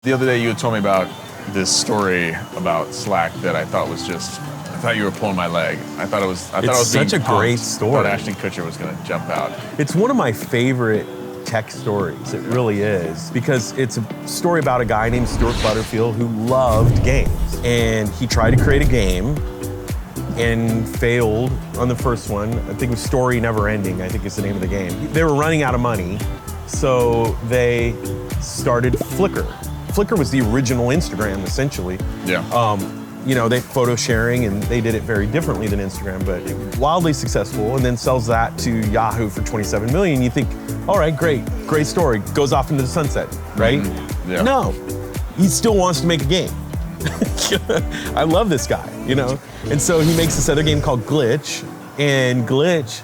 The other day you had told me about this story about Slack that I thought you were pulling my leg. I thought it was such a great story. That Ashton Kutcher was going to jump out. It's one of my favorite tech stories. It really is, because it's a story about a guy named Stuart Butterfield who loved games. And he tried to create a game and failed on the first one. I think it was Story Never Ending, I think is the name of the game. They were running out of money, so they started Flickr. Flickr was the original Instagram, essentially. Yeah. They photo sharing, and they did it very differently than Instagram, but wildly successful, and then sells that to Yahoo for 27 million. You think, all right, great story. Goes off into the sunset, right? Mm-hmm. Yeah. No, he still wants to make a game. I love this guy, And so he makes this other game called Glitch, and Glitch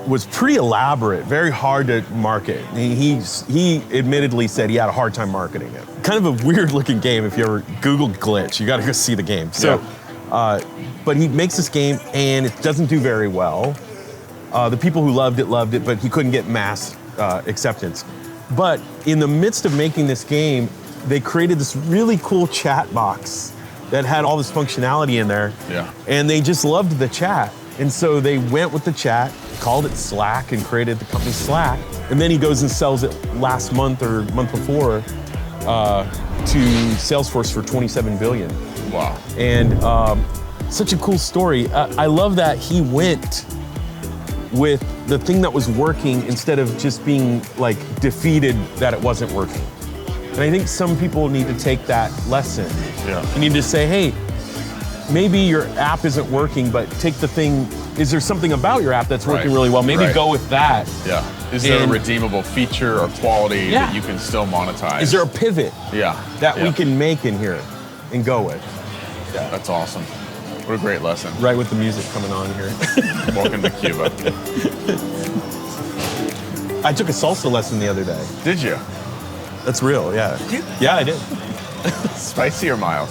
was pretty elaborate, very hard to market. He admittedly said he had a hard time marketing it. Kind of a weird looking game. If you ever Googled Glitch, you gotta go see the game. So, but he makes this game and it doesn't do very well. The people who loved it, but he couldn't get mass acceptance. But in the midst of making this game, they created this really cool chat box that had all this functionality in there. Yeah. And they just loved the chat. And so they went with the chat, called it Slack, and created the company Slack. And then he goes and sells it last month or month before to Salesforce for 27 billion. Wow. And such a cool story. I love that he went with the thing that was working instead of just being like defeated that it wasn't working. And I think some people need to take that lesson. Yeah. You need to say, hey, maybe your app isn't working, but take the thing, is there something about your app that's working really well? Maybe go with that. Yeah. Is there a redeemable feature or quality that you can still monetize? Is there a pivot that we can make in here and go with? Yeah. That's awesome. What a great lesson. Right with the music coming on here. Welcome to Cuba. I took a salsa lesson the other day. Did you? That's real, yeah. Yeah, I did. Spicy or mild?